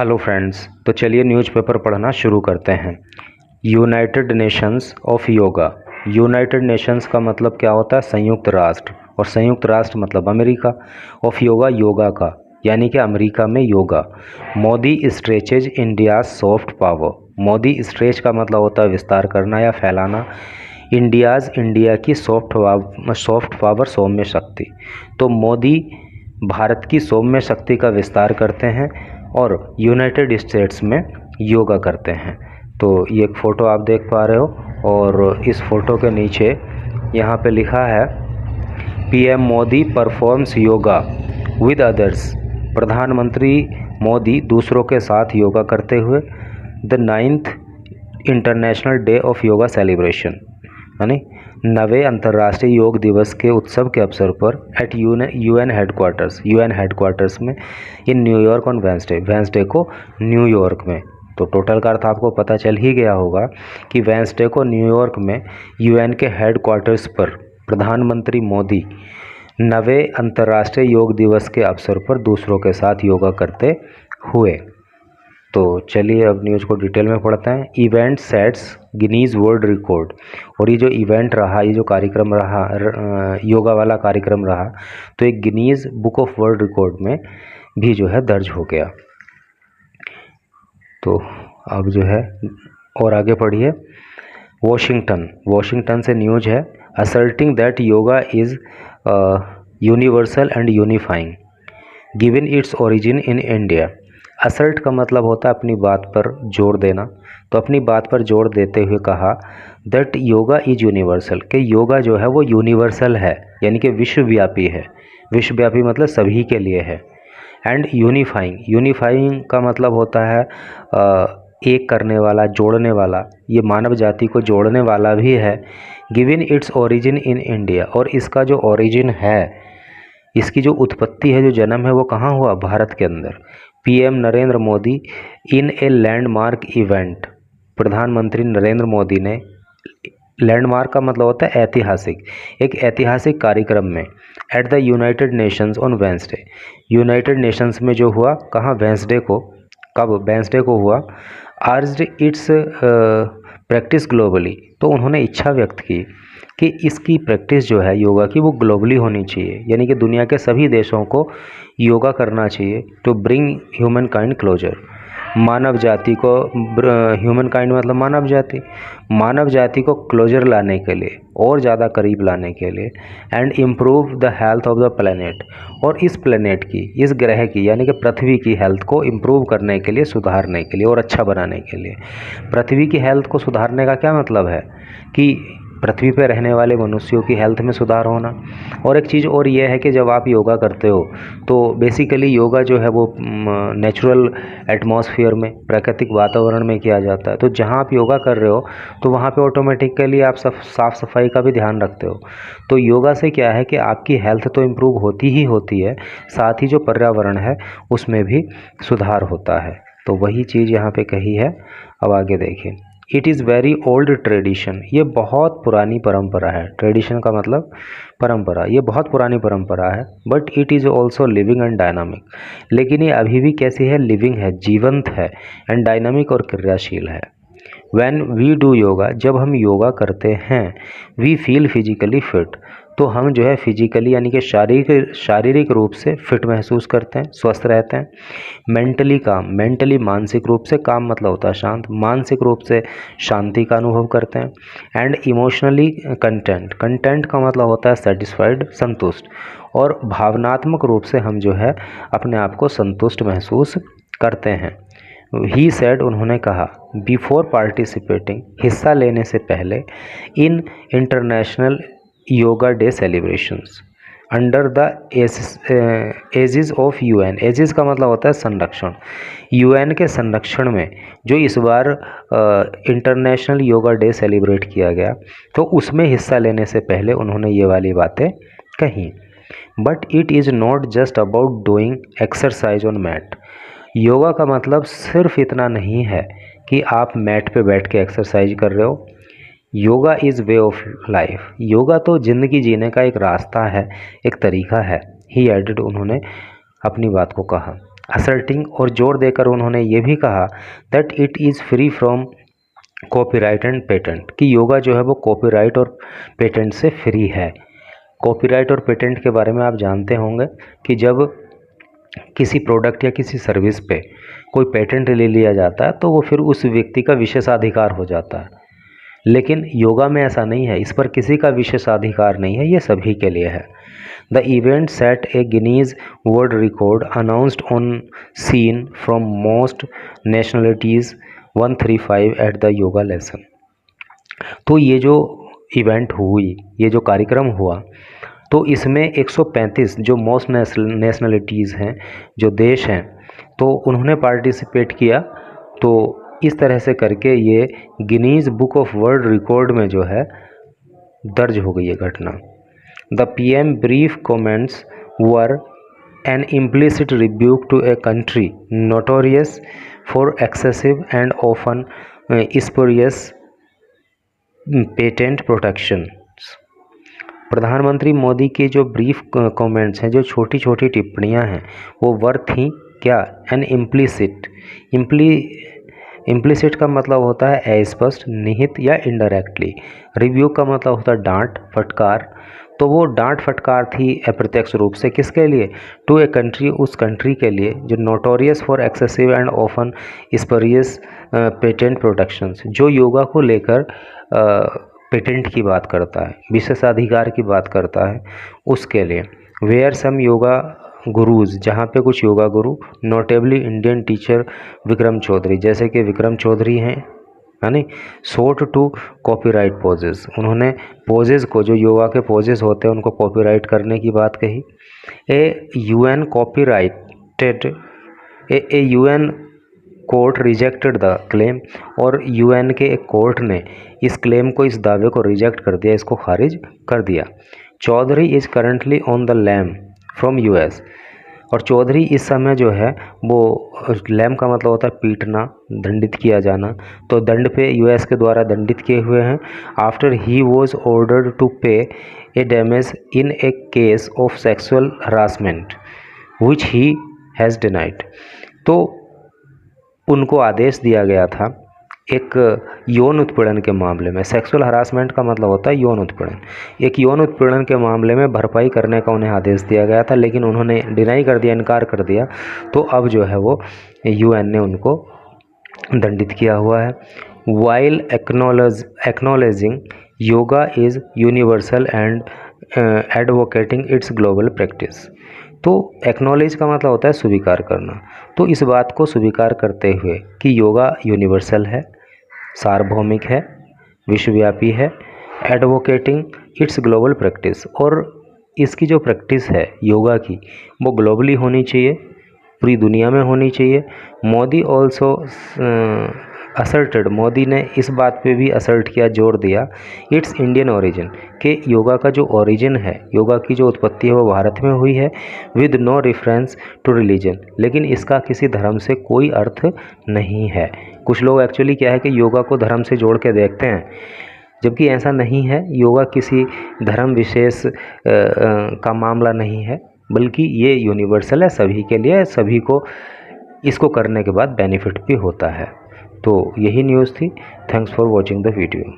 Hello friends, तो चलिए newspaper पढ़ना शुरू करते हैं। United Nations of yoga. United Nations का मतलब क्या होता है? संयुक्त राष्ट्र, और संयुक्त राष्ट्र मतलब अमेरिका। ऑफ योगा, योगा का, यानी कि अमेरिका में yoga. Modi stretches India soft power. Modi stretch का मतलब होता है विस्तार करना या फैलाना। इंडिया की सॉफ्ट पावर, सौम्य शक्ति। तो मोदी भारत की सौम्य शक्ति का विस्तार करते हैं और यूनाइटेड स्टेट्स में योगा करते हैं। तो ये एक फ़ोटो आप देख पा रहे हो, और इस फ़ोटो के नीचे यहाँ पे लिखा है PM Modi performs yoga with others. प्रधानमंत्री मोदी दूसरों के साथ योगा करते हुए the 9th international day of yoga celebration, यानी 9वें अंतर्राष्ट्रीय योग दिवस के उत्सव के अवसर पर एट यूएन हेडक्वार्टर्स में इन न्यूयॉर्क ऑन वेंसडे को न्यूयॉर्क में। तो टोटल का अर्थ आपको पता चल ही गया होगा कि वेंसडे को न्यूयॉर्क में यूएन के हेडक्वार्टर्स पर प्रधानमंत्री मोदी 9वें अंतर्राष्ट्रीय योग दिवस के अवसर पर दूसरों के साथ योगा करते हुए। तो चलिए अब न्यूज़ को डिटेल में पढ़ते हैं। Event sets Guinness world record. और ये जो इवेंट रहा, ये जो कार्यक्रम रहा, योगा वाला कार्यक्रम रहा, तो एक Guinness book of world record में भी जो है दर्ज हो गया। तो अब जो है और आगे पढ़िए। वॉशिंगटन से न्यूज़ है, asserting that yoga is universal and unifying given its origin in India. Assert का मतलब होता है अपनी बात पर जोर देना। तो अपनी बात पर जोर देते हुए कहा दैट योगा इज यूनिवर्सल, कि योगा जो है वो यूनिवर्सल है, यानी कि विश्वव्यापी है। विश्वव्यापी मतलब सभी के लिए है। एंड यूनिफाइंग का मतलब होता है एक करने वाला, जोड़ने वाला। ये मानव जाति को जोड़ने वाला भी है। Given its origin in India, और इसका जो ओरिजिन है, इसकी जो उत्पत्ति है, जो जन्म है, वो कहाँ हुआ? भारत के अंदर। PM Narendra Modi in a landmark event. प्रधानमंत्री नरेंद्र मोदी ने, लैंडमार्क का मतलब होता है ऐतिहासिक, एक ऐतिहासिक कार्यक्रम में at the United Nations on Wednesday. United Nations में जो हुआ, कहाँ? वेंसडे को। कब? वेंसडे को हुआ। आर्ज्ड इट्स प्रैक्टिस ग्लोबली। तो उन्होंने इच्छा व्यक्त की कि इसकी प्रैक्टिस जो है योगा की, वो ग्लोबली होनी चाहिए, यानी कि दुनिया के सभी देशों को योगा करना चाहिए। To bring human kind closer, मानव जाति को, ह्यूमन काइंड मतलब मानव जाति को क्लोजर लाने के लिए, और ज़्यादा करीब लाने के लिए। And improve the health of the planet, और इस प्लेनेट की, इस ग्रह की, यानी कि पृथ्वी की हेल्थ को इम्प्रूव करने के लिए, सुधारने के लिए और अच्छा बनाने के लिए। पृथ्वी की हेल्थ को सुधारने का क्या मतलब है? कि पृथ्वी पर रहने वाले मनुष्यों की हेल्थ में सुधार होना। और एक चीज़ और ये है कि जब आप योगा करते हो तो बेसिकली योगा जो है वो नेचुरल एटमॉस्फेयर में, प्राकृतिक वातावरण में किया जाता है। तो जहाँ आप योगा कर रहे हो तो वहाँ पे ऑटोमेटिकली आप साफ़ सफाई का भी ध्यान रखते हो। तो योगा से क्या है कि आपकी हेल्थ तो इम्प्रूव होती ही होती है, साथ ही जो पर्यावरण है उसमें भी सुधार होता है। तो वही चीज़ यहाँ पे कही है। अब आगे देखिए। It is very old tradition. ये बहुत पुरानी परंपरा है। ट्रेडिशन का मतलब परंपरा। ये बहुत पुरानी परंपरा है। But it is also living and dynamic. लेकिन ये अभी भी कैसी है? लिविंग है, जीवंत है, एंड डायनामिक और क्रियाशील है। When वी डू योगा, जब हम योगा करते हैं, वी फील फिजिकली फिट। तो हम जो है फिजिकली, यानी कि शारीरिक रूप से फिट महसूस करते हैं, स्वस्थ रहते हैं। मेंटली काम, मेंटली मानसिक रूप से, काम मतलब होता है शांत, मानसिक रूप से शांति का अनुभव करते हैं। एंड इमोशनली कंटेंट का मतलब होता है सेटिस्फाइड, संतुष्ट। और भावनात्मक रूप से हम जो है अपने आप को संतुष्ट महसूस करते हैं। ही सेड, उन्होंने कहा, बिफोर पार्टिसिपेटिंग, हिस्सा लेने से पहले, in international yoga day celebrations under the aegis of UN. Aegis का मतलब होता है संरक्षण। यूएन के संरक्षण में जो इस बार इंटरनेशनल योगा डे सेलिब्रेट किया गया, तो उसमें हिस्सा लेने से पहले उन्होंने ये वाली बातें कही। But it is not just about doing exercise on mat. Yoga का मतलब सिर्फ इतना नहीं है कि आप मैट पे बैठ के एक्सरसाइज कर रहे हो। Yoga is way of life. Yoga तो ज़िंदगी जीने का एक रास्ता है, एक तरीका है। ही एडेड, उन्होंने अपनी बात को कहा। असर्टिंग और जोर देकर उन्होंने ये भी कहा that it is free from copyright and patent, कि योगा जो है वो कॉपीराइट और पेटेंट से फ्री है। कॉपीराइट और पेटेंट के बारे में आप जानते होंगे कि जब किसी प्रोडक्ट या किसी सर्विस पे कोई पेटेंट ले लिया जाता है तो वो फिर उस व्यक्ति का विशेषाधिकार हो जाता है, लेकिन योगा में ऐसा नहीं है, इस पर किसी का विशेषाधिकार नहीं है, ये सभी के लिए है। The event set a Guinness world record announced on scene from most nationalities 135 at the yoga lesson. तो ये जो इवेंट हुई, ये जो कार्यक्रम हुआ, तो इसमें 135 जो मोस्ट नेशनलिटीज़ हैं, जो देश हैं, तो उन्होंने पार्टिसिपेट किया। तो इस तरह से करके ये Guinness book of world record में जो है दर्ज हो गई है घटना। The PM brief comments were an implicit rebuke to a country notorious for excessive and often spurious patent protection. प्रधानमंत्री मोदी के जो ब्रीफ कमेंट्स हैं, जो छोटी छोटी टिप्पणियां हैं, वो वर थी क्या? एन इम्प्लिसिट का मतलब होता है अस्पष्ट, निहित या इनडायरेक्टली। रिव्यू का मतलब होता है डांट, फटकार। तो वो डांट फटकार थी अप्रत्यक्ष रूप से किसके लिए? टू ए कंट्री, उस कंट्री के लिए जो notorious for excessive and often spurious patent protections, जो योगा को लेकर पेटेंट की बात करता है, विशेषाधिकार की बात करता है, उसके लिए। वेयर सम योगा गुरुज, जहाँ पे कुछ yoga guru, notably Indian teacher Vikram Chaudhry, जैसे कि विक्रम चौधरी हैं, यानी सोट टू कॉपीराइट पोजेस, उन्होंने पोजेस को, जो योगा के पोजेस होते हैं, उनको कॉपीराइट करने की बात कही। A UN copyrighted a UN court rejected the claim, और यूएन के एक कोर्ट ने इस क्लेम को, इस दावे को रिजेक्ट कर दिया, इसको खारिज कर दिया। Chaudhry is currently on the lam from US, और चौधरी इस समय जो है वो, लैम का मतलब होता है पीटना, दंडित किया जाना, तो दंड पे यूएस के द्वारा दंडित किए हुए हैं। After he was ordered to pay a damage in a case of sexual harassment which he has denied. तो उनको आदेश दिया गया था एक यौन उत्पीड़न के मामले में। सेक्सुअल हरासमेंट का मतलब होता है यौन उत्पीड़न। एक यौन उत्पीड़न के मामले में भरपाई करने का उन्हें आदेश दिया गया था, लेकिन उन्होंने डिनाई कर दिया, इनकार कर दिया। तो अब जो है वो यूएन ने उनको दंडित किया हुआ है। While acknowledging yoga is universal and advocating it's global practice. तो एक्नॉलेज का मतलब होता है स्वीकार करना। तो इस बात को स्वीकार करते हुए कि योगा यूनिवर्सल है, सार्वभौमिक है, विश्वव्यापी है, एडवोकेटिंग इट्स ग्लोबल प्रैक्टिस, और इसकी जो प्रैक्टिस है योगा की, वो ग्लोबली होनी चाहिए, पूरी दुनिया में होनी चाहिए। मोदी ऑल्सो असर्टेड, मोदी ने इस बात पे भी असर्ट किया, जोर दिया, इट्स इंडियन ओरिजिन, कि योगा का जो ओरिजिन है, योगा की जो उत्पत्ति है वो भारत में हुई है, with no reference to religion, लेकिन इसका किसी धर्म से कोई अर्थ नहीं है। कुछ लोग एक्चुअली क्या है कि योगा को धर्म से जोड़ के देखते हैं, जबकि ऐसा नहीं है। योगा किसी धर्म विशेष का मामला नहीं है, बल्कि ये यूनिवर्सल है, सभी के लिए, सभी को इसको करने के बाद बेनिफिट भी होता है। तो यही न्यूज़ थी। Thanks for watching the video.